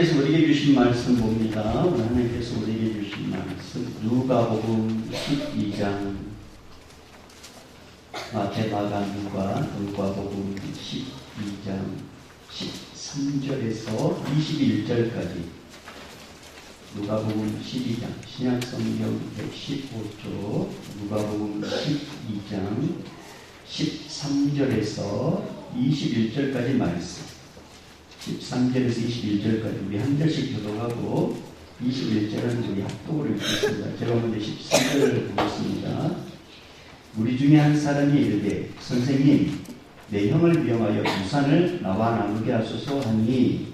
하나님께서 우리에게 주신 말씀 봅니다. 하나님께서 우리에게 주신 말씀 누가복음 12장 마태, 마가, 누가복음 12장 13절에서 21절까지 누가복음 12장 신약성경 115조 누가복음 12장 13절에서 21절까지 말씀 13절에서 21절까지 우리 한 절씩 들어가고 21절은 우리 합독으로 읽겠습니다. 제가 먼저 13절을 보겠습니다. 우리 중에 한 사람이 이르되 선생님 내 형을 위험하여 우산을 나와 나누게 하소서 하니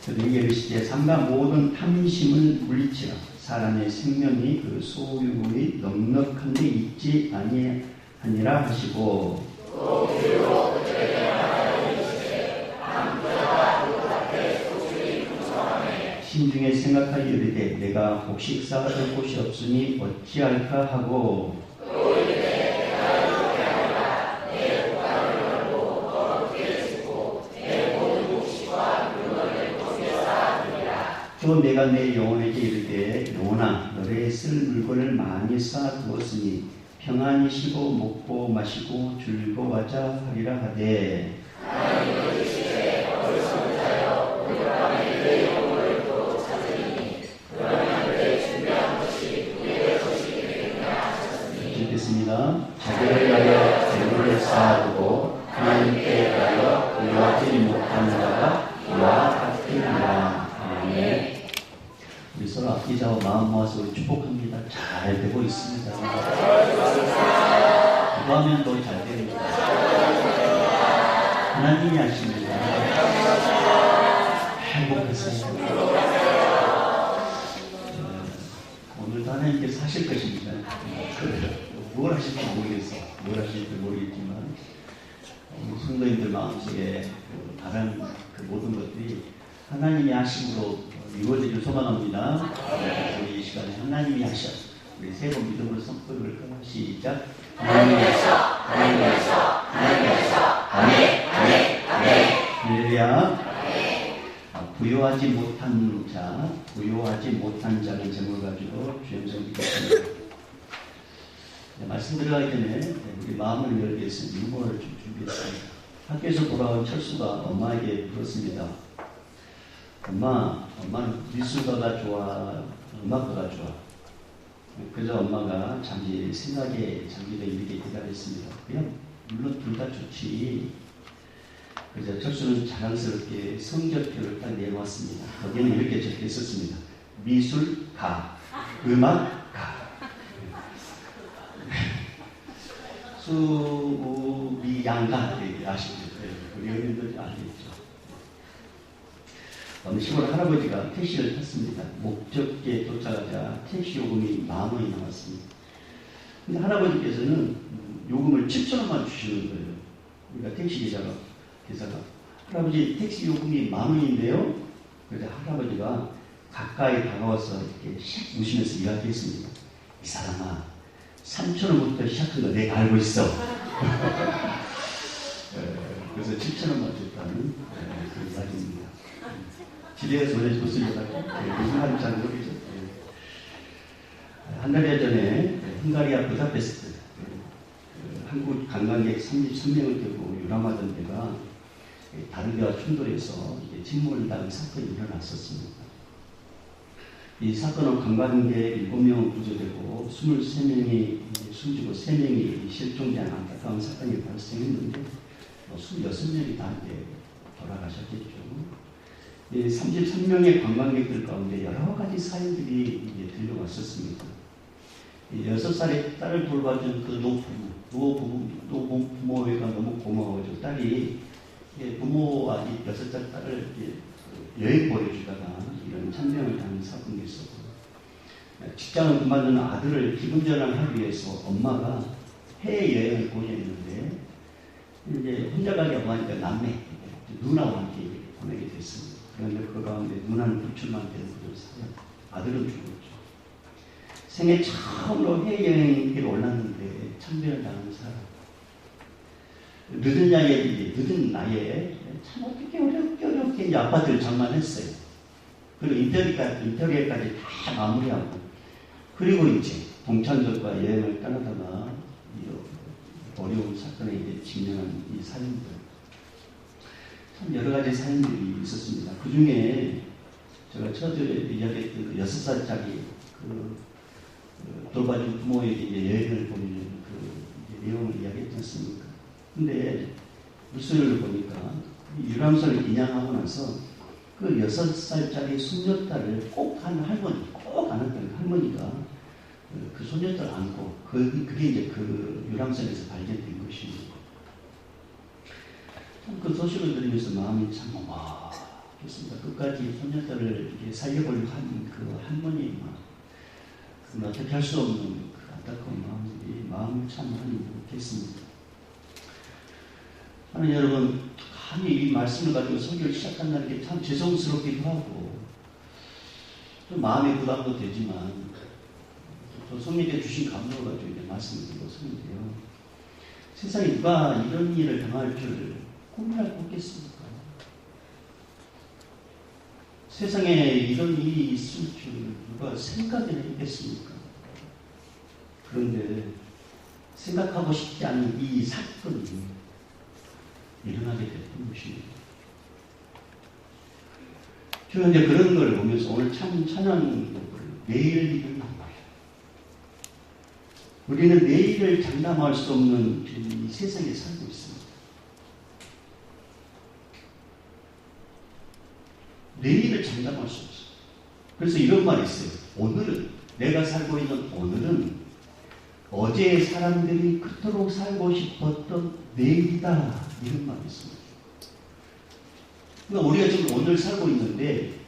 그들에게 이르시되 삼가 모든 탐심을 물리치라 사람의 생명이 그 소유의 넉넉한 데 있지 아니하니라 하시고 심중에 생각하여 이르되 내가 곡식 쌓아둘 곳이 없으니 어찌할까 하고 또 내가 내 영혼에게 이르되 영혼아 너의 쓸 물건을 많이 쌓아두었으니 평안히 쉬고 먹고 마시고 즐거워하자 하리라 하되 읽겠습니다. 자기를 위하여 재물을 쌓아두고 하나님께 가려 의뢰하지 못하는 자가 이와 같으니라. 아멘. 우리 서로 아끼자고 마음 모아서 우리 축복합니다. 잘 되고 있습니다. 기도하면 더 잘 됩니다. 하나님이 하십니다. 행복하세요. 오늘도 하나님께서 하실 것입니다. 뭘 하실지 모르겠어. 뭘 하실지 모르겠지만 우리 성도님들 마음속에 바라는 그 모든 것들이 하나님이 하심으로 이루어지길 소망합니다. 우리 이 시간에 하나님이 하셔. 우리 세 번 믿음으로 선포를 끊어 시작. 하나님이 하셔. 하나님이 하셔. 하나님이 하셔. 아멘. 아멘. 아멘. 할렐루야. 부요하지 못한 자는 제목을 가지고 주연성 드리겠습니다. 말씀 들어가기 전에 우리 마음을 열기 위해서 유머를 좀 준비했습니다. 학교에서 돌아온 철수가 엄마에게 물었습니다. 엄마는 미술가가 좋아, 음악가가 좋아. 그래서 엄마가 잠시 생각에 잠기되 이렇게 대답했습니다. 그냥 물론 둘 다 좋지. 그래서 철수는 자랑스럽게 성적표를 딱 내놓았습니다. 거기는 이렇게 적혀 있었습니다. 미술가, 음악가. 수미양가 아시죠? 우리 어린이들 알겠죠? 어느 시골 할아버지가 택시를 탔습니다. 목적지에 도착하자 택시 요금이 10,000원이 나왔습니다. 근데 할아버지께서는 요금을 7,000원만 주시는 거예요. 그러니까 택시 기사가 할아버지 택시 요금이 10,000원인데요. 그래서 할아버지가 가까이 다가와서 이렇게 씩 웃으면서 이야기했습니다. 이 사람아 3,000원부터 시작한 거 내가 알고 있어. 그래서 7,000원만 줬다는 그 이야기입니다. 집에서 전에 줬으니까 무슨 말인지 잘 모르겠죠. 한 달여 전에 헝가리아 부다페스트 한국 관광객 33명을 들고 유람하던 데가 다른 데와 충돌해서 침몰을 당한 사건이 일어났었습니다. 이 사건은 관광객 7명은 구조되고 23명이 숨지고 3명이 실종된 안타까운 사건이 발생했는데 26명이 다 돌아가셨겠죠. 33명의 관광객들 가운데 여러 가지 사연들이 들려왔었습니다. 6살의 딸을 돌봐준 그 노부모가 너무 고마워져 딸이 부모와 6살 딸을 여행 보내주다가 이런 참명을 당한 사건도 있었고, 직장을 그만두는 아들을 기분 전환하기 위해서 엄마가 해외여행을 보냈는데 이제 혼자 가려고 하니까 남매 누나와 함께 보내게 됐습니다. 그런데 그 가운데 누나는 불출만 되는 것을 사요. 아들은 죽었죠. 생애 처음으로 해외여행길에 올랐는데 참배를 당한 사람. 늦은 나이에 참 어떻게 어렵게 이제 아파트를 장만했어요. 그리고 인테리어까지 다 마무리하고, 그리고 이제 동창들과 여행을 떠나다가 어려운 사건에 이제 직면한 이 사연들, 참 여러 가지 사연들이 있었습니다. 그 중에 제가 처음에 이야기했던 그 6살짜리 돌봐준 부모에게 이제 여행을 보내는 그 내용을 이야기했지 않습니까? 근데 뉴스를 보니까 유람선을 인양하고 나서 그 6살짜리 손녀딸을 꼭 하는 할머니, 꼭 안았던 할머니가 그 손녀딸을 안고, 그게 이제 그 유람선에서 발견된 것입니다. 참 그 소식을 들으면서 마음이 참 좋습니다. 끝까지 손녀딸을 이렇게 살려보려고 하는 그 할머니의 마음, 그건 어떻게 할 수 없는 그 안타까운 마음을 참 많이 느꼈습니다. 하나님 여러분, 감히 이 말씀을 가지고 설교를 시작한다는 게 참 죄송스럽기도 하고 좀 마음의 부담도 되지만, 또 성령께 주신 감동을 가지고 이제 말씀을 드리고 있는데요. 세상에 누가 이런 일을 당할 줄 꿈을 꿨겠습니까? 세상에 이런 일이 있을 줄 누가 생각을 했겠습니까? 그런데 생각하고 싶지 않은 이 사건이 일어나게 됐던 것입니다. 저는 이제 그런 걸 보면서 오늘 참 찬양을 내일 일을 말이에요. 우리는 내일을 장담할 수 없는 이 세상에 살고 있습니다. 내일을 장담할 수 없어요. 그래서 이런 말이 있어요. 오늘은, 내가 살고 있는 오늘은 어제 사람들이 그토록 살고 싶었던 내일이다, 이런 말이 있습니다. 그러니까 우리가 지금 오늘 살고 있는데,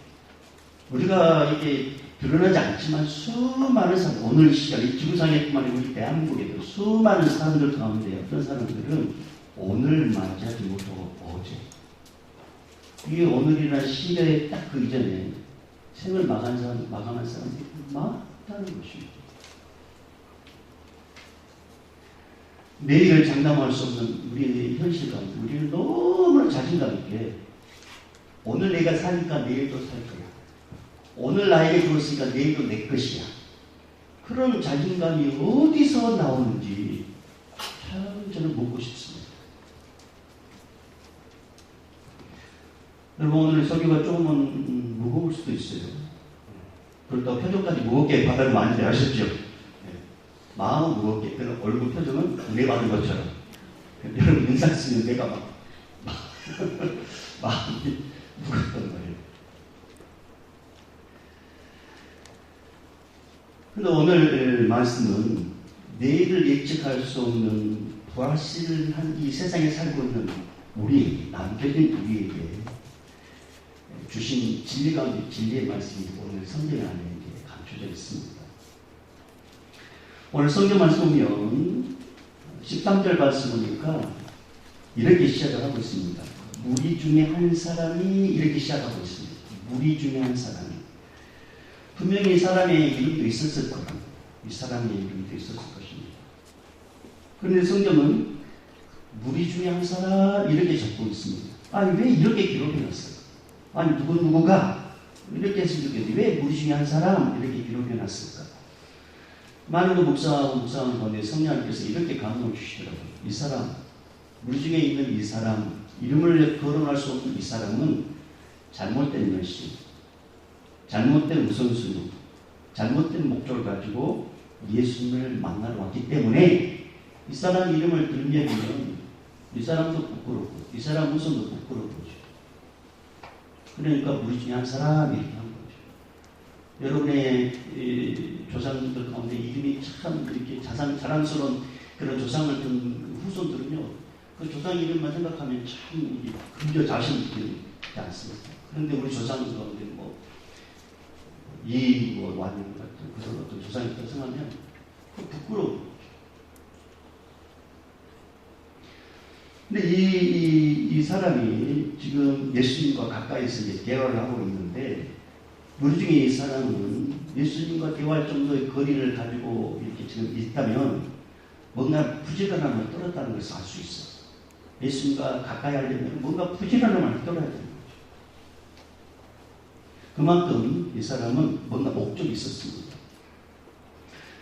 우리가 이게 드러나지 않지만 수많은 사람, 오늘 시절 이 지구상에뿐만 아니라 우리 대한민국에도 수많은 사람들 가운데 어떤 사람들은 오늘 맞이하지 못하고 어제, 이게 오늘이라는 시대에 딱 그 이전에 생을 마감한 사람들이 많다는 것입니다. 내일을 장담할 수 없는 우리의 현실 가운데 우리는 너무나 자신감 있게 오늘 내가 사니까 내일도 살 거야, 오늘 나에게 주었으니까 내일도 내 것이야, 그런 자신감이 어디서 나오는지 참 저는 묻고 싶습니다. 여러분, 오늘 설교가 조금은 무거울 수도 있어요. 그렇다고 표정까지 무겁게 받으면 안 돼, 아셨죠? 마음은 무겁게, 그런 얼굴 표정은 은혜 받은 것처럼. 여러분, 인상 쓰면 내가 마음이 무겁단 말이에요. 그런데 오늘 말씀은 내일을 예측할 수 없는 불확실한 이 세상에 살고 있는 우리, 남겨진 우리에게 주신 진리 가운데 진리의 말씀이 오늘 성경 안에 감춰져 있습니다. 오늘 성경 말씀 보면 13절 말씀 보니까 이렇게 시작을 하고 있습니다. 무리 중에 한 사람이 이렇게 시작하고 있습니다. 무리 중에 한 사람이. 분명히 이 사람의 이름도 있었을 거다. 이 사람의 이름도 있었을 것입니다. 그런데 성경은 무리 중에 한 사람 이렇게 적고 있습니다. 아니, 왜 이렇게 기록해놨어요? 아니, 누구가 이렇게 했으면 좋겠는데 왜 무리 중에 한 사람 이렇게 기록해놨을까? 많은 묵상하는 가운데 성령님께서 이렇게 감동을 주시더라고요. 이 사람, 무리 중에 있는 이 사람, 이름을 거론할 수 없는 이 사람은 잘못된 열심, 잘못된 우선순위, 잘못된 목적을 가지고 예수님을 만나러 왔기 때문에 이 사람 이름을 들면 이 사람도 부끄럽고 이 사람 우선도 부끄럽고, 그러니까 무리 중에 한 사람 이렇게 한 거죠. 여러분의 조상들 가운데 이름이 참 이렇게 자랑스러운 그런 조상을 둔 후손들은요, 그 조상 이름만 생각하면 참 금저 자신 있지 않습니까? 그런데 우리 조상들 가운데 완 같은 그런 어떤 조상이 있다고 생각하면 부끄러운 거죠. 근데 이 사람이 지금 예수님과 가까이서 이제 대화를 하고 있는데, 우리 중에 이 사람은 예수님과 대화할 정도의 거리를 가지고 이렇게 지금 있다면 뭔가 부지런함을 떨었다는 것을 알 수 있어. 예수님과 가까이 하려면 뭔가 부지런함을 떠나야 되는 거죠. 그만큼 이 사람은 뭔가 목적이 있었습니다.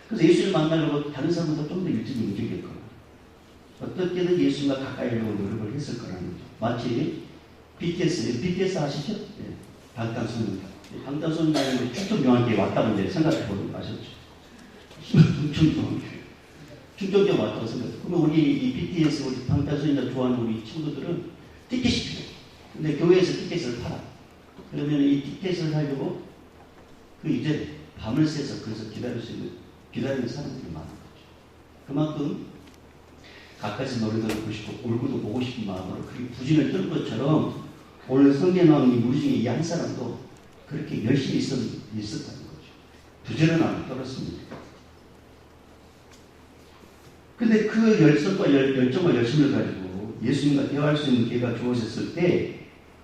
그래서 예수를 만나려고 다른 사람보다 좀 더 일찍 움직였거나 어떻게든 예수님과 가까이 하려고 노력을 했을 거라는 거죠. 마치 BTS 아시죠? 네. 방탄소년단. 방탄소년단이 충청교환교회 왔다고 이제 생각해보는 거 아셨죠? 충청교회 왔다고 생각해. 그러면 우리 이 BTS, 우리 방탄소년단 좋아하는 우리 친구들은 티켓이 필요해. 근데 교회에서 티켓을 팔아. 그러면 이 티켓을 하려고 이제 밤을 새서 그래서 기다리는 사람들이 많은 거죠. 그만큼 가까이서 노래도 듣고 싶고 얼굴도 보고 싶은 마음으로 그렇게 부진을 뜬 것처럼 오늘 성경에 나온 우리 중에 이 한 사람도 그렇게 열심히 있었다는 거죠. 부지런함을 떨었습니다. 근데 그 열정과 열심을 가지고 예수님과 대화할 수 있는 기회가 주어졌을 때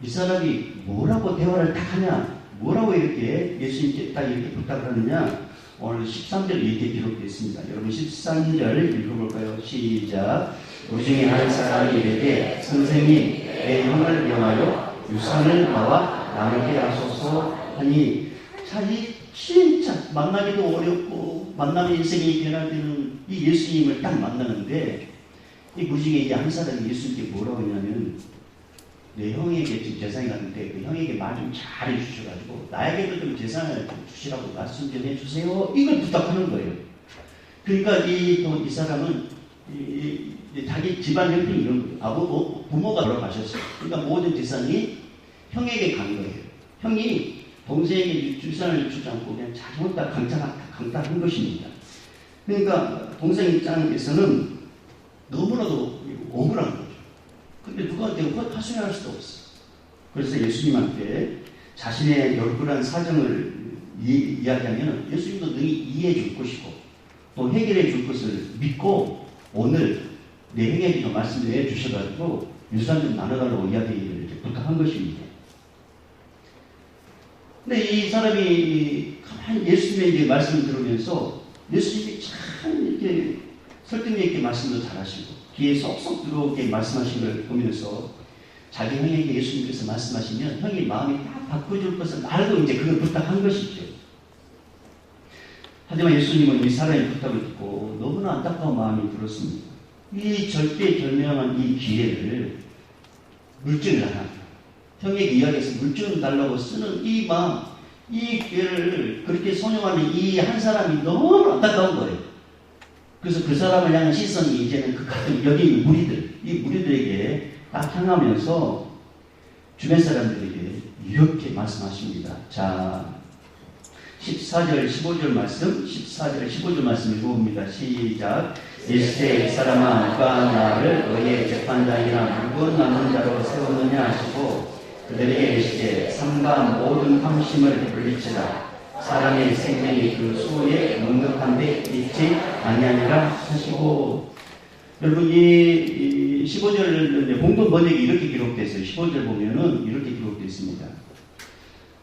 이 사람이 뭐라고 대화를 딱 하냐, 뭐라고 이렇게 예수님께 딱 이렇게 부탁을 하느냐, 오늘 13절 이렇게 기록되어 있습니다. 여러분 13절 읽어볼까요? 시작. 우리 중에 한 사람이 이르되 선생님 내 형을 명하여 유산을 나와 나누게 하소서 하니, 자기 진짜 만나기도 어렵고 만남의 인생이 변화되는 이 예수님을 딱 만나는데 이 우리 중에 이제 한 사람이 예수님께 뭐라고 했냐면 내 형에게 지금 재산이 갔는데 그 형에게 말 좀 잘 해주셔가지고 나에게도 좀 재산을 좀 주시라고 말씀 좀 해주세요. 이걸 부탁하는 거예요. 그러니까 이 사람은 자기 집안 형편이 이런 거예요. 부모가 돌아가셨어요. 그러니까 모든 재산이 형에게 간 거예요. 형이 동생에게 재산을 주지 않고 그냥 자기 혼자 강탈한 것입니다. 그러니까 동생 입장에서는 너무나도 억울한 거죠. 근데 누구한테 하소연할 수도 없어. 그래서 예수님한테 자신의 열불한 사정을 이야기하면 예수님도 능히 이해해 줄 것이고 또 해결해 줄 것을 믿고 오늘 내 형에게 말씀을 해 주셔가지고 유산 좀 나눠달라고 이야기를 부탁한 것입니다. 근데 이 사람이 가만히 예수님의 이제 말씀을 들으면서 예수님이 참 이렇게 설득력 있게 말씀도 잘하시고 귀에 쏙쏙 들어오게 말씀하신 걸 보면서 자기 형에게 예수님께서 말씀하시면 형이 마음이 딱 바꿔줄 것을 알고 이제 그걸 부탁한 것이죠. 하지만 예수님은 이 사람의 부탁을 듣고 너무나 안타까운 마음이 들었습니다. 이 절대절명한 이 기회를 물증을 하나 형에게 이야기해서 물증을 달라고 쓰는 이 마음, 이 기회를 그렇게 선용하는 이 한 사람이 너무 안타까운 거예요. 그래서 그 사람을 향한 시선이 이제는 그 같은 여기 있는 이 무리들에게 딱 향하면서 주변 사람들에게 이렇게 말씀하십니다. 자, 14절 15절 말씀 읽어봅니다. 시작. 이스라엘 사람아, 누가 나를 너희의 재판장이나 물건 나눈 자로 세웠느냐 하시고 그들에게 이르시되 삼가 모든 함심을 물리치라. 사람의 생명이 그 수에 넉넉한데 있지 아니하니라 하시고. 여러분 이 15절 공동 번역이 이렇게 기록되어 있어요. 15절 보면은 이렇게 기록되어 있습니다.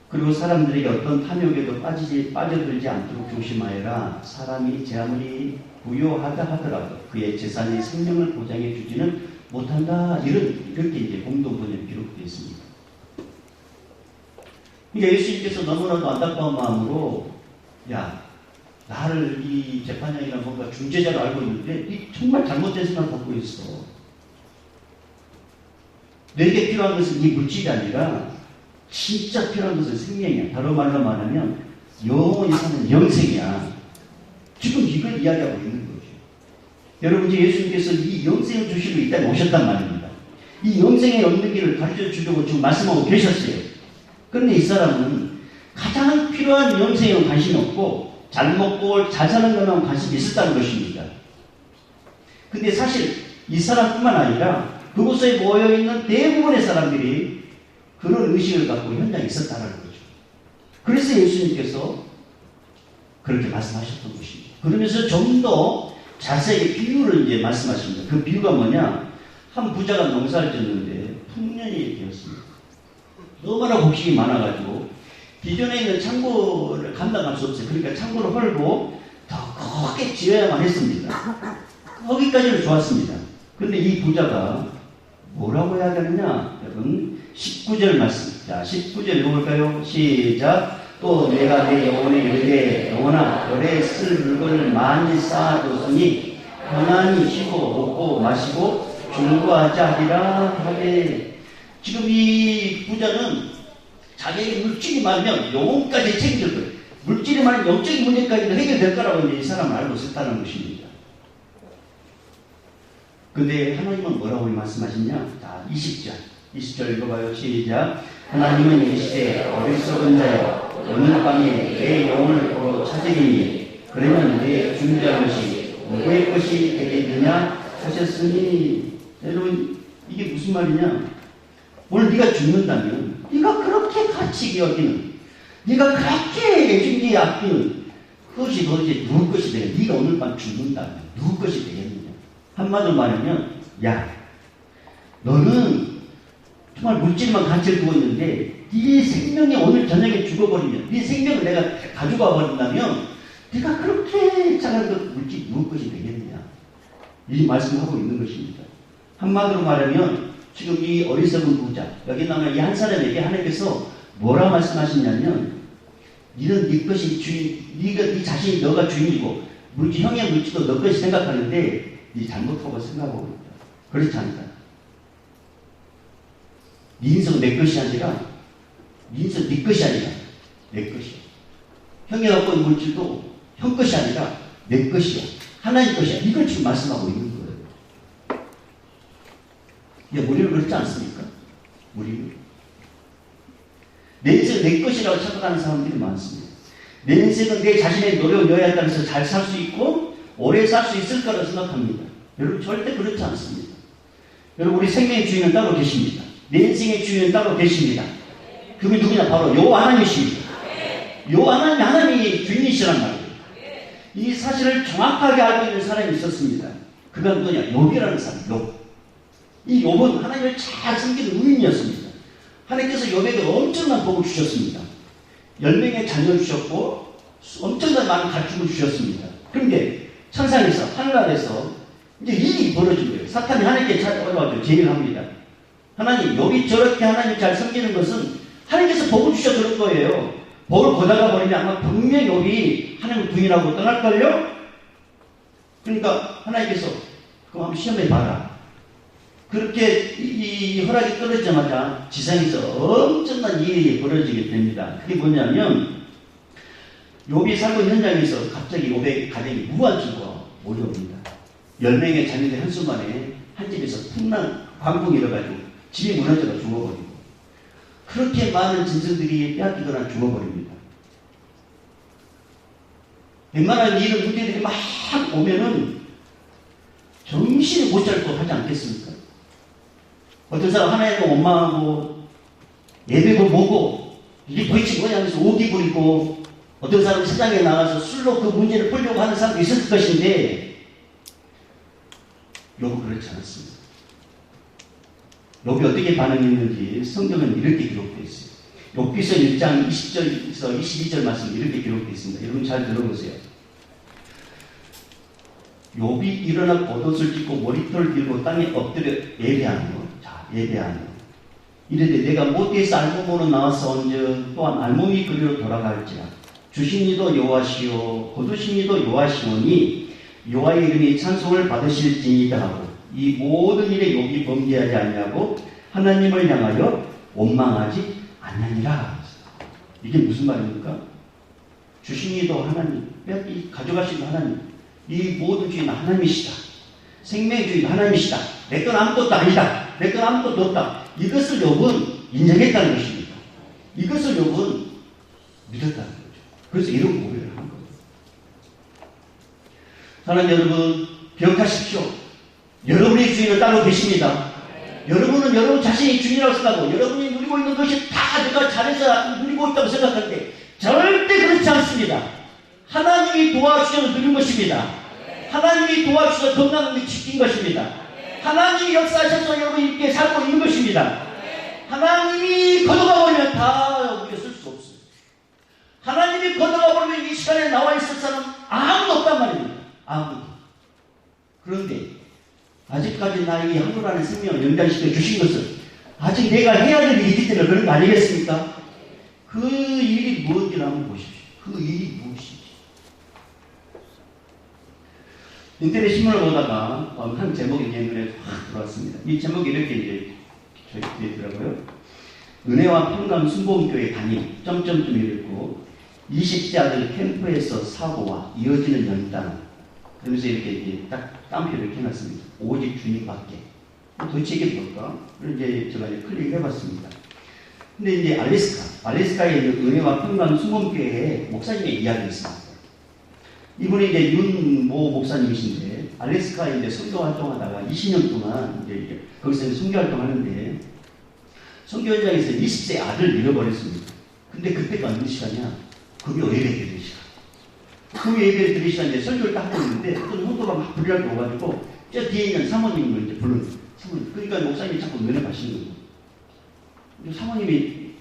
그리고 사람들에게 어떤 탐욕에도 빠져들지 않도록 조심하여라. 사람이 제 아무리 부유하다 하더라도 그의 재산이 생명을 보장해 주지는 못한다. 이렇게 이제 공동 번역이 기록되어 있습니다. 그러니까 예수님께서 너무나도 안타까운 마음으로 야, 나를 이 재판장이나 뭔가 중재자로 알고 있는데 이 정말 잘못된 생각을 갖고 있어. 내게 필요한 것은 이 물질이 아니라 진짜 필요한 것은 생명이야. 다른 말로 말하면 영원히 사는 영생이야. 지금 이걸 이야기하고 있는 거죠. 여러분 이제 예수님께서 이 영생을 주시고 이 땅에 오셨단 말입니다. 이 영생에 없는 길을 가르쳐 주려고 지금 말씀하고 계셨어요. 그런데 이 사람은 가장 필요한 영생에 관심이 없고 잘 먹고 잘 사는 것만 관심이 있었다는 것입니다. 근데 사실 이 사람뿐만 아니라 그곳에 모여있는 대부분의 사람들이 그런 의식을 갖고 현장에 있었다는 거죠. 그래서 예수님께서 그렇게 말씀하셨던 것입니다. 그러면서 좀 더 자세하게 비유를 이제 말씀하십니다. 그 비유가 뭐냐? 한 부자가 농사를 짓는데 풍년이 되었습니다. 너무나 곡식이 많아가지고 기존에 있는 창고를 감당할 수 없어요. 그러니까 창고를 헐고 더 크게 지어야만 했습니다. 거기까지는 좋았습니다. 그런데 이 부자가 뭐라고 해야 되느냐? 여러분 19절 말씀. 자, 19절 읽어볼까요? 시작. 또 내가 내 영혼에 이르되 영혼아 열에 쓸 물건을 많이 쌓아뒀으니 편안히 쉬고 먹고 마시고 중고하자 하리라 하되. 지금 이 부자는 자기의 물질이 많으면 영혼까지 챙길 거예요. 물질이 많은 영적인 문제까지도 해결될 거라고 이 사람은 알고 있었다는 것입니다. 근데 하나님은 뭐라고 말씀하시냐? 자, 20절 읽어봐요. 시작. 하나님은 이르시되 어리석은 자여 오늘 밤에 내 영혼을 보러 찾으리니 그러면 내 중자 것이 누구의 것이 되겠느냐 하셨으니. 여러분 이게 무슨 말이냐? 오늘 네가 죽는다면 네가 그렇게 가치 여기는, 네가 그렇게 애중지에 아끼는 그것이 도대체 누구 것이 되겠냐? 네가 오늘 밤 죽는다면 누구 것이 되겠느냐? 한마디로 말하면, 야, 너는 정말 물질만 가치를 두고 있는데 네 생명이 오늘 저녁에 죽어버리면, 네 생명을 내가 가져가 버린다면 네가 그렇게 작은 것 물질 누구 것이 되겠느냐? 이 말씀하고 있는 것입니다. 한마디로 말하면 지금 이 어리석은 부자, 여기 나오는 이 한 사람에게 하나님께서 뭐라 말씀하시냐면, 너는 네 것이 주인, 네 자신이 너가 주인이고 물질, 형의 물질도 너 것이 생각하는데 네 잘못하고 생각하고 있다. 그렇지 않다. 네 인생은 내 것이 아니라, 네 인생은 네 것이 아니라 내 것이야. 형이 갖고 있는 물질도 형 것이 아니라 내 것이야. 하나님 것이야. 이걸 지금 말씀하고 있는 거예요. 우리는 그렇지 않습니까? 우리는 내 인생은 내 것이라고 착각하는 사람들이 많습니다. 내 인생은 내 자신의 노력 여야에 따라서 잘 살 수 있고 오래 살 수 있을 거라고 생각합니다. 여러분 절대 그렇지 않습니다. 여러분 우리 생명의 주인은 따로 계십니다. 내 인생의 주인은 따로 계십니다. 그분이 누구냐? 바로 여호와 하나님이십니다. 여호와 하나님이 주인이시란 말이에요. 이 사실을 정확하게 알고 있는 사람이 있었습니다. 그가 누구냐? 욥이라는 사람. 욥. 이 욥은 하나님을 잘 섬기는 의인이었습니다. 하나님께서 욥에게 엄청난 복을 주셨습니다. 10명의 자녀를 주셨고 엄청난 많은 가축을 주셨습니다. 그런데 천상에서 하늘나라에서 이제 일이 벌어진 거예요. 사탄이 하나님께 찾아와서 제의를 합니다. 하나님, 욥이 저렇게 하나님 잘 섬기는 것은 하나님께서 복을 주셔서 그런 거예요. 복을 거다가 버리면 아마 분명히 욥이 하나님을 부인하고 떠날걸요? 그러니까 하나님께서 그거 한번 시험해 봐라. 그렇게 이 허락이 떨어지자마자 지상에서 엄청난 일이 벌어지게 됩니다. 그게 뭐냐면 욥이 살고 있는 현장에서 갑자기 욥의 가정이 무한증거가 몰려옵니다. 10명의 자녀들 한순간에 한 집에서 풍랑 광풍이 일어가지고 집이 무너져가 죽어버리고, 그렇게 많은 짐승들이 빼앗기거나 죽어버립니다. 웬만한 이런 문제들이 막 오면은 정신을 못 차리고 하지 않겠습니까? 어떤 사람 하나님을 원망하고 예배고 뭐고 이게 도대체 뭐냐 하면서 오기 부리고, 어떤 사람은 세상에 나가서 술로 그 문제를 풀려고 하는 사람도 있을 것인데 욥은 그렇지 않았습니다. 욥이 어떻게 반응했는지 성경은 이렇게 기록되어 있어요. 욥기서 1장 20절에서 22절 말씀 이렇게 기록되어 있습니다. 여러분 잘 들어보세요. 욥이 일어나 겉옷을 찢고 머리털을 들고 땅에 엎드려 예배하며, 자, 예배하며 이르되 내가 못해서 알몸으로 나왔사온즉 또한 알몸이 그리로 돌아갈지라. 주신 이도 여호와시요 거두신 이도 여호와시오니 여호와의 이름이 찬송을 받으실지니이다 하고, 이 모든 일에 욥이 범죄하지 않냐고 하나님을 향하여 원망하지 않느니라. 이게 무슨 말입니까? 주신 이도 하나님, 가져가신 하나님, 이 모든 주인 하나님이시다. 생명의 주인 하나님이시다. 내 건 아무것도 아니다. 내 건 아무것도 없다. 이것을 욥은 인정했다는 것입니다. 이것을 욥은 믿었다는 거죠. 그래서 이런 고백을 한 거예요. 사랑하는 여러분, 기억하십시오. 여러분의 주인은 따로 계십니다. 여러분은 여러분 자신이 주인이라고 생각하고 여러분이 누리고 있는 것이 다 내가 잘해서 누리고 있다고 생각하는데 절대 그렇지 않습니다. 하나님이 도와주셔서 누린 것입니다. 하나님이 도와주셔서 건강을 지킨 것입니다. 하나님이 역사하셔서 여러분이 이렇게 살고 있는 것입니다. 하나님이 걷어가 버리면 다 우리가 쓸 수 없어요. 하나님이 걷어가 버리면 이 시간에 나와 있을 사람 아무도 없단 말입니다. 아무도. 그런데 아직까지 나의 하루라는 생명을 연장시켜 주신 것은 아직 내가 해야 될 일이 있기 때문에 그런 거 아니겠습니까? 그 일이 무엇인지 한번 보십시오. 그 일이 무엇인지. 인터넷 신문을 보다가 한 제목이 내 눈에 확 들어왔습니다. 이 제목이 이렇게 이제 되어 있더라고요. 은혜와 평강 순복음교회 담임 점점점이랬고 20대 아들 캠프에서 사고와 이어지는 연단. 그러면서 이렇게 딱 땀표를 이렇게 해놨습니다. 오직 주님밖에. 도대체 이게 뭘까? 그래서 이제 제가 클릭을 해봤습니다. 근데 이제 알래스카에 있는 은혜와 평강 순복음교회의 목사님의 이야기가 있습니다. 이분이 이제 윤모 목사님이신데 알래스카에 이제 선교 활동하다가 20년 동안 이제 거기서 선교 활동하는데 선교 현장에서 20세 아들을 잃어버렸습니다. 근데 그때가 어느 시간이야? 금요 예배 드리는 시간. 금요 예배 드리는 시간에 설교를 딱 하고 있는데 어떤 홍도가 막 불이라고 오가지고 저 뒤에 있는 사모님을 이제 부르는 사모님. 그러니까 목사님이 자꾸 면회하시는 거예요. 사모님이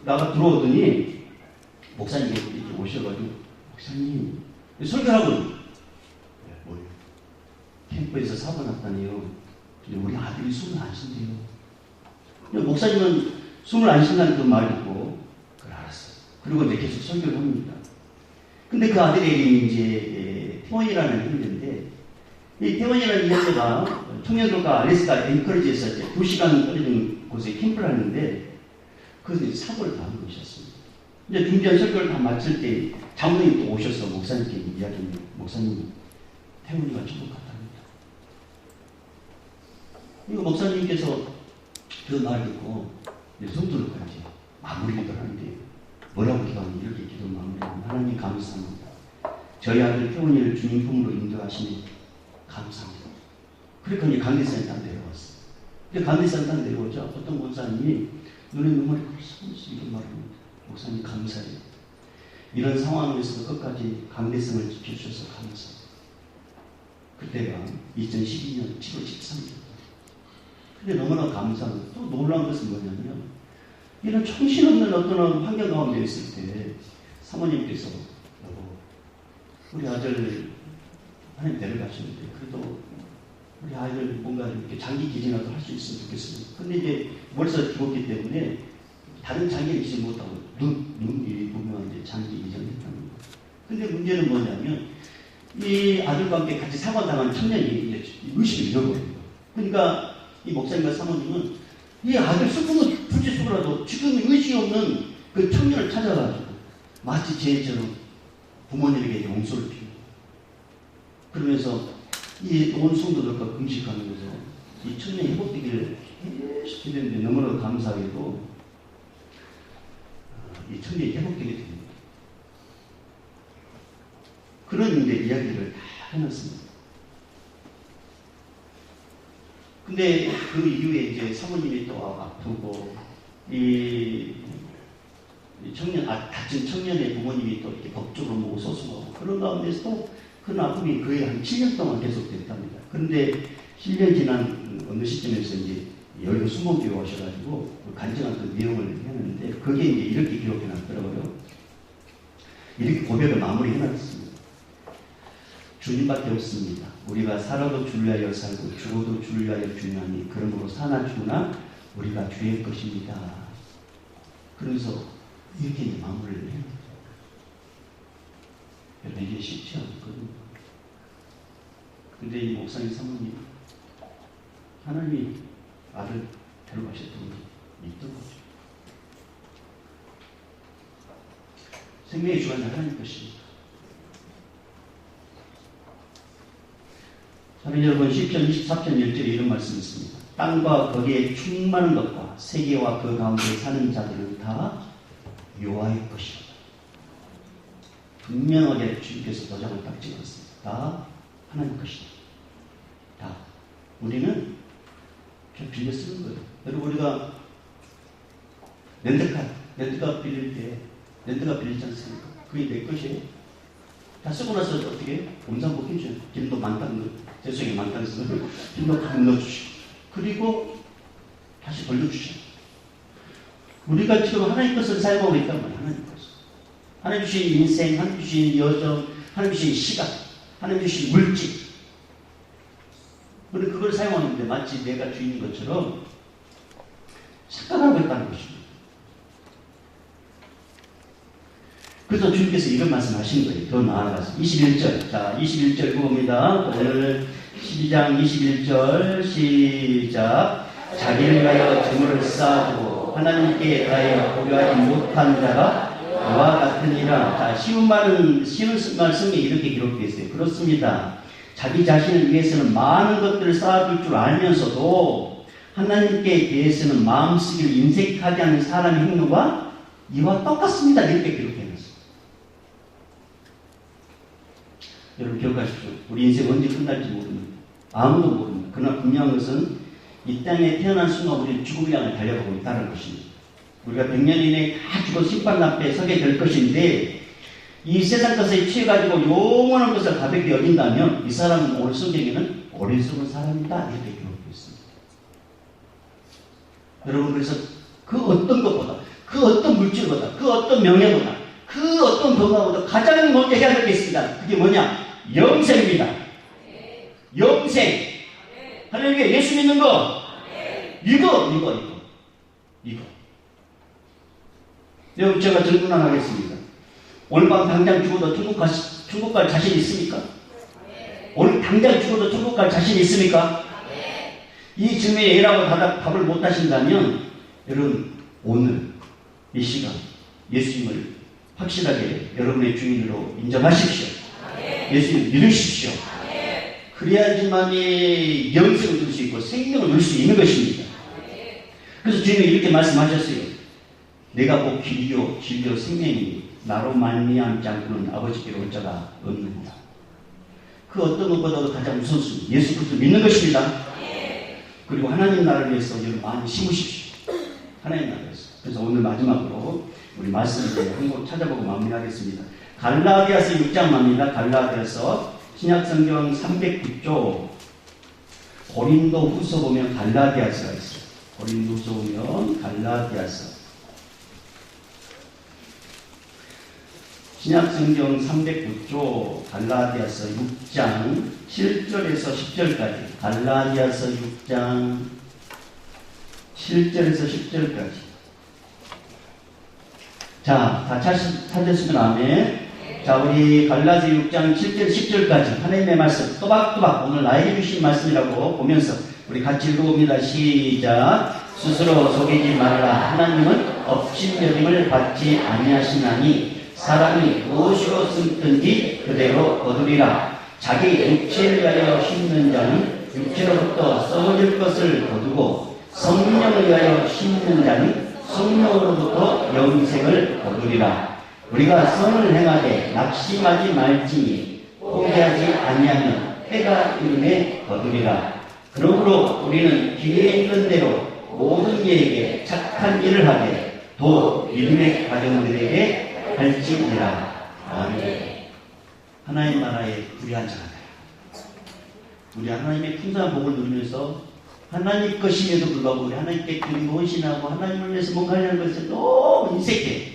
나가 들어오더니 목사님이 이렇게 오셔가지고 목사님 설교하고 뭐예요? 캠프에서 사고 났다니요. 우리 아들이 숨을 안 쉰대요. 목사님은 숨을 안 쉰다는 그 말 듣고 그걸 알았어요. 그리고 이제 계속 설교를 합니다. 근데 그 아들의 이름이 이제 태원이라는 형제인데 이 태원이라는 형제가 청년들과 알래스카 앵커리지에서 이제 2시간 떨어진 곳에 캠프를 하는데 그것을 사고를 당한 것이었습니다. 이제 중지한 설교를 다 마칠 때 장로님이 또 오셔서 목사님께 이야기합니다. 목사님, 태훈이가 천국 갔답니다. 이거 목사님께서 그 말을 듣고 성도들까지 마무리를 하는데 뭐라고 기도하는지 이렇게 기도 마무리하면 하나님 감사합니다. 저희 아들 태훈이를 주님 품으로 인도하시니 감사합니다. 그러니까 이제 강대산에 딱 내려왔어요. 근데 강대산에 딱 내려오자 어떤 목사님이 눈에 눈물이 흘러서 이런 말을 합니다. 목사님 감사해요. 이런 상황에서도 끝까지 강대성을 지켜주셔서 감사합니다. 그때가 2012년 7월 13일. 근데 너무나 감사하고 또 놀라운 것은 뭐냐면 이런 정신없는 어떤 환경 가운데 있을 때 사모님께서 여보 우리 아들 하나님 데려가시는데 그래도 우리 아이들 뭔가 이렇게 장기 기증이라도 할 수 있으면 좋겠습니다. 근데 이제 머리가 죽었기 때문에 다른 장기를 기증 못하고 눈이 분명한 이제 장기 기증을 했다는 거예요. 근데 문제는 뭐냐면 이 아들과 함께 같이 사고당한 청년이 의식을 잃어버려요. 그러니까 이 목사님과 사모님은 이 아들 죽으면 굳이 죽으라도 지금 의식이 없는 그 청년을 찾아가지고 마치 제처럼 부모님에게 용서를 피우고 그러면서 이 온 성도들과 금식하면서 이 청년이 회복되기를 계속 기도했는데 너무나도 감사하게도 이 청년이 회복되게 됩니다. 그런 이제 이야기를 다 해놨습니다. 근데 그 이후에 이제 사모님이 또 아프고 이 청년 다친 청년의 부모님이 또 이렇게 법적으로 뭐 소송하고 그런 가운데서 또 그 아픔이 거의 한 7년 동안 계속됐답니다. 그런데 7년 지난 어느 시점에서 이제 여의도 순복교회 오셔가지고 간증한 그 내용을 했는데 그게 이제 이렇게 기록해놨더라고요. 이렇게 고백을 마무리해놨습니다. 주님밖에 없습니다. 우리가 살아도 주를 위하여 살고 죽어도 주를 위하여 죽나니 그러므로 사나 죽으나 우리가 주의 것입니다. 그러면서 이렇게 이제 마무리를 해요. 여러분 이게 쉽지 않거든요. 근데 이 목사님 사모님 하나님이 아들 데려가셨던 걸 믿던 거죠. 생명의 주관자 하나님 것입니다. 사랑하는 여러분, 시편 24편 1절에 이런 말씀이 있습니다. 땅과 거기에 충만한 것과 세계와 그 가운데 사는 자들은 다 여호와의 것이다. 분명하게 주님께서 도장을 딱 찍었습니다. 다 하나님 것이다. 다. 우리는 그냥 빌려 쓰는 거예요. 여러분 우리가 렌트카 빌릴 때 렌트카 빌리지 않습니까? 그게 내 것이에요. 다 쓰고 나서 어떻게 원상복 해줘요. 길도 많다는 거, 세상에 많다는 거, 길도 다 넣어주시고 그리고 다시 돌려주셔요. 우리가 지금 하나님 것을 사용하고 있단 말이에요. 하나님 것을. 하나님 주신 인생, 하나님 주신 여정, 하나님 주신 시간, 하나님 주신 물질. 그런데 그걸 사용하는데 마치 내가 주인인 것처럼 착각하고 있다는 것입니다. 그래서 주님께서 이런 말씀 하신 거예요. 더 나아가서 21절. 자, 21절 봅니다. 오늘 12장 21절 시작. 자기를 위하여 재물을 쌓아두고 하나님께 대하여 고려하지 못한 자가 그와 같으니라. 자, 쉬운 말씀에 이렇게 기록되어 있어요. 그렇습니다. 자기 자신을 위해서는 많은 것들을 쌓아둘 줄 알면서도 하나님께 대해서는 마음쓰기를 인색하지 않는 사람의 행동과 이와 똑같습니다. 이렇게 기록해놨습니다. 여러분 기억하십시오. 우리 인생 언제 끝날지 모릅니다. 아무도 모릅니다. 그러나 분명한 것은 이 땅에 태어난 순간 우리는 죽음을 향해 달려가고 있다는 것입니다. 우리가 100년 이내에 다 죽어 심판 앞에 서게 될 것인데 이 세상 것에 취해가지고 영원한 것을 가볍게 여긴다면 이 사람은 오늘 성경에는 어리석은 사람이다 이렇게 기록되어 있습니다. 여러분 그래서 그 어떤 것보다 그 어떤 물질보다 그 어떤 명예보다 그 어떤 건강보다 가장 먼저 해야 될 게 있습니다. 그게 뭐냐? 영생입니다. 영생. 할렐루야. 예수 믿는 거. 이거. 여러분 제가 질문 하나 하겠습니다. 오늘 밤 당장 죽어도 천국 갈 자신 있습니까? 오늘 당장 죽어도 천국 갈 자신 있습니까? 이 질문에 A라고 답을 못 하신다면 여러분 오늘 이 시간 예수님을 확실하게 여러분의 주인으로 인정하십시오. 예수님을 믿으십시오. 그래야지만이 영생을 줄 수 있고 생명을 줄 수 있는 것입니다. 그래서 주님이 이렇게 말씀하셨어요. 내가 곧 길이요 진리요 생명이니 나로 말미암지 않고는 아버지께로 올 자가 없느니라. 그 어떤 것보다도 가장 우선순위 예수 그리스도 믿는 것입니다. 그리고 하나님 나라를 위해서 여러분 많이 심으십시오. 하나님 나라를 위해서. 그래서 오늘 마지막으로 우리 말씀을 한번 찾아보고 마무리하겠습니다. 갈라디아서 6장입니다. 갈라디아서 신약성경 309쪽 고린도 후서 보면 갈라디아서가 있어요. 고린도 후서 보면 갈라디아서 신약성경 309쪽 갈라디아서 6장 7절에서 10절까지 갈라디아서 6장 7절에서 10절까지 자, 다 찾으시면 아멘. 자, 우리 갈라디아 6장 7절 10절까지 하나님의 말씀 또박또박 오늘 나에게 주신 말씀이라고 보면서 우리 같이 읽어봅니다. 시작. 스스로 속이지 말라. 하나님은 업신여김을 받지 아니하시나니 사람이 무엇으로 숨든지 그대로 거두리라. 자기 육체를 위하여 심는 자는 육체로부터 썩어질 것을 거두고 성령을 위하여 심는 자는 성령으로부터 영생을 거두리라. 우리가 선을 행하되 낙심하지 말지니 포기하지 아니하면 때가 이름에 거두리라. 그러므로 우리는 기회에 있는 대로 모든 이에게 착한 일을 하되 또 믿음의 가정들에게 할지니라. 아멘. 하나님 나라에 불의한 자가 되라. 우리 하나님의 풍성한 복을 누리면서 하나님 것임에도 불구하고 우리 하나님께 근무신하고 하나님을 위해서 뭔가 하려는 것에 너무 인색해.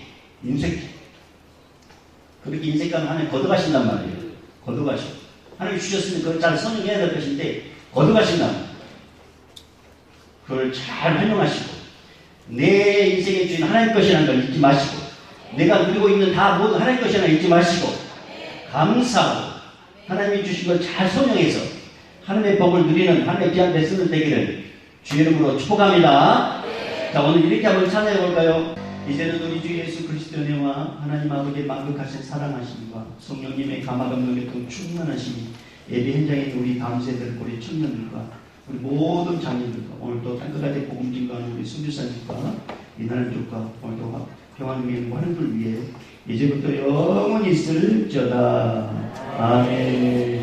그렇게 인색하면 하나님 거둬가신단 말이에요. 거둬가셔. 하나님 주셨으면 그걸 잘 선용해야 될 것인데 거둬가신단 말이에요. 그걸 잘 활용하시고 내 인생의 주인 하나님 것이라는 걸 잊지 마시고 내가 누리고 있는 다 모두 하나님 것이라는 걸 잊지 마시고 감사하고 하나님이 주신 걸 잘 선용해서 하나님의 복을 누리는 하나님의 귀한 백성들 되기를 주의 이름으로 축복합니다. 자, 오늘 이렇게 한번 찬양해 볼까요? 이제는 우리 주 예수 그리스도의 은혜와 하나님 아버지의 만극하신 사랑하심과 성령님의 감화감동의 충만하심이 예배 현장에 있는 우리 다음 세대들 우리 청년들과 우리 모든 장님들과 오늘도 땅끝까지 복음 증거하는 우리 순교사님과 이나라 쪽과 오늘도 평안을 하는 분 위해 이제부터 영원히 있을지어다. 아멘.